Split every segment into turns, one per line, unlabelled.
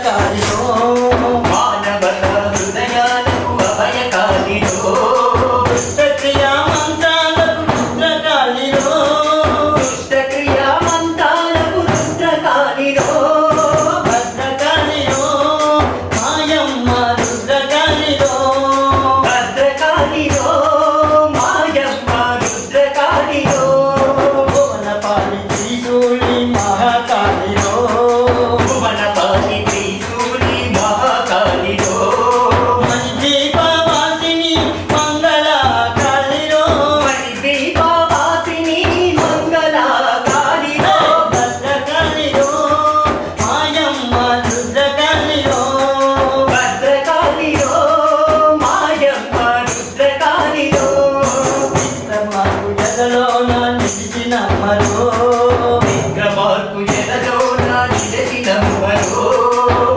భద్రకాళిలో
మానవత హృదయాలకు అభయకాళిలో
దుష్టక్రియా మంత్రాలకు రుద్రకాళిలో
దుష్టక్రియా మంత్రాలకు రుద్రకాళిలో
భద్రకాళిలో మాయమ్మ రుద్రకాళిలో
భద్రకాళిలో మాయమ్మ రుద్రకాళిలో
భువనపాలి త్రిశూలి మహాకాళిలో
భువనపాలి త్రిశూలి మహాకాళిలో
మణిదీపవాసిని మంగళకాళిలో
మణిదీపవాసిని మంగళకాళిలో
భద్రకాళిలో మాయమ్మ రుద్రకాళిలో
భద్రకాళిలో మాయమ్మ రుద్రకాళిలో
విక్రమార్కు ఎదలోన నిలిచినమ్మరో
విక్రమార్కు ఎదలోన నిలిచినమ్మరో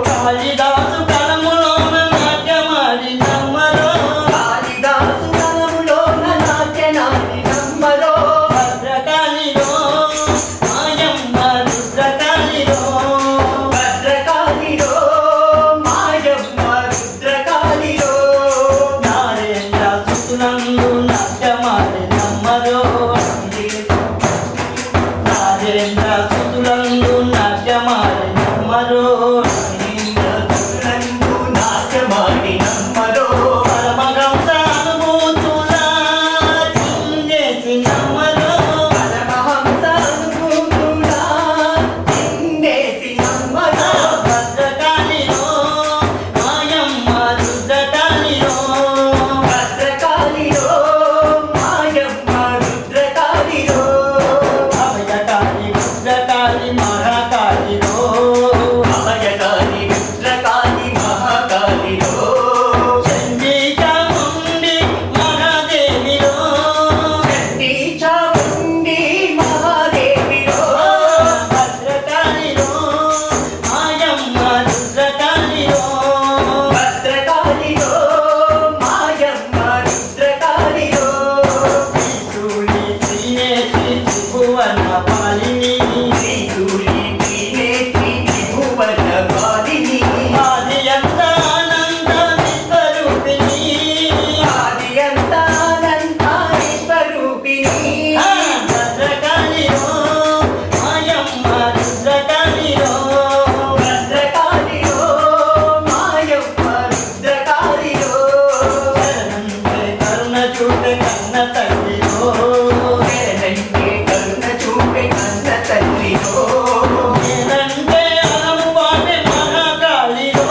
కాళిదాసు కలములోన నాట్యమాడినమ్మరో
కాళిదాసు కలములోన నాట్యనాడినమ్మరో
భద్రకాళిలో మాయమ్మ రుద్రకాళిలో
భద్రకాళిలో మాయమ్మ రుద్రకాళిలో
నారేంద్ర సుతునందు నాట్యమాడినమ్మరో నారేంద్ర సుతులందు నాట్యమాడినమ్మరో
ఇంద్రధనులందు నాట్యమాడినమ్మరో
పరమహంస అనుభూతులా చిందేసినమ్మరో
పరమహంస అనుభూతుడా చిందేసినమ్మరో
భద్రకాళిలో మాయమ్మ రుద్రకాళిలో
భద్రకాళిలో మాయమ్మ రుద్రకాళిలో
అభయకాళి రుద్రకాళి మహాకాళిలో
అభయకాళి రుద్రకాళి మహాకాళిలో
చండీ చాముండి మహాదేవిలో
చండీ చాముండి మహాదేవిలో
భద్రకాళిలో మాయమ్మ రుద్రకాళిలో
భద్రకాళిలో మాయమ్మ రుద్రకాళిలో
త్రిశూలి త్రినేత్రి త్రిభువన పాలిని
శ్రీశూలి త్రినేత్రి త్రిభువన పాలిని
ఆది అంతానంద విశ్వరూపిణి
ఆది అంతానంతారీశ్వరూపిణి
భద్రకాళిలో మాయమ్మ రుద్రకాళిలో
భద్రకాళిలో మాయమ్మ రుద్రకాళిలో
శరణంటే కరుణ చూపే కన్న తల్లిలో
శరణంటే కరుణ చూపే కన్న తల్లిలో
నేనంటే అలము పాటే మహాకాళిలో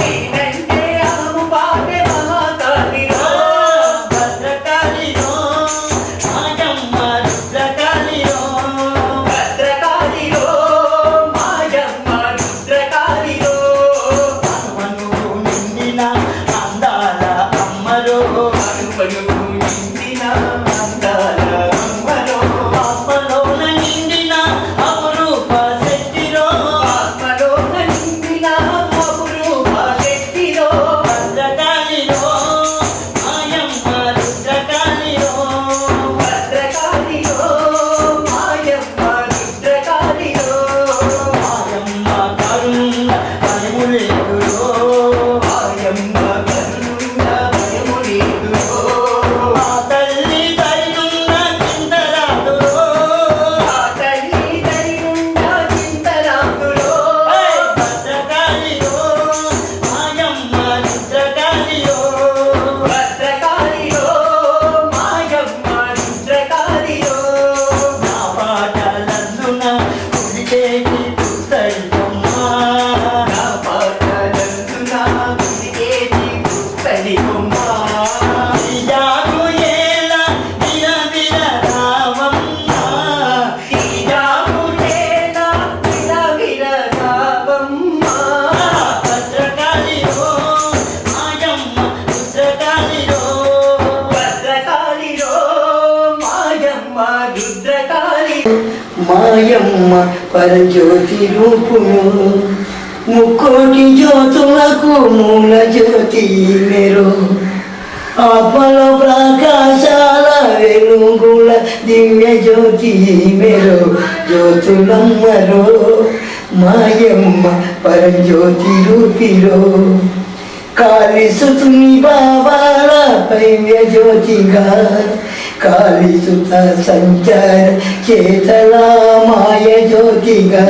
నేనంటే ఆము పాపే మహాకాళిలో
భద్రకాళిలో మాయమ్మ రుద్రకాళిలో
భద్రకాళిలో మాయమ్మ రుద్రకాళిలో
హనుమనుడు నిండిన అందాల అమ్మరో
అరుపరుగు నిండిన అందాల అమ్మలో
ఆత్మలోన నిండిన అపురూప శక్తిలో
ఆత్మలోన నిండిన అపురూప శక్తిలో
భద్రకాళిలో మాయమ్మ రుద్రకాళిలో
భద్రకాళిలో మాయమ్మ రుద్రకాళిలో
మాయమ్మ కరుణ పరిములేదులో
మాయమ్మ కరుణ భయము లేదులో
ఆ తల్లి దయనున్న చింతరాదులో
ఆ తల్లి దయనున్న చింతరాములో
భద్రకాళిలో మాయమ్మ రుద్రకాళిలో
భద్రకాళిలో మాయమ్మ రుద్రకాళిలో
నా పాటలన్నున కుడిచేటి పుస్తకమ్మ
నా పాటలందున గుడికేటి పుస్తలి కొమ్మ
ఇయాకు ఏల విర విర రావమ్మ
తీరాములేన విర విర రావమ్మ
భద్రకాళిలో మాయమ్మ రుద్రకాళిలో
భద్రకాళిలో మాయమ్మ రుద్రకాళి
మాయమ్మ పరజ్యోతి రూపును ముక్కోటి జ్యోతులకు మూల జ్యోతి మెరు ఆత్మలో ప్రకాశాల వెలుగుల దివ్య జ్యోతి మెరు జ్యోతులమ్మరో మాయమ్మ పరంజ్యోతి రూపిరో కాళీసుతుని బాబాల పైవ్య జ్యోతిగా కాళీసుత సంచార చేతల మాయ జ్యోతిగా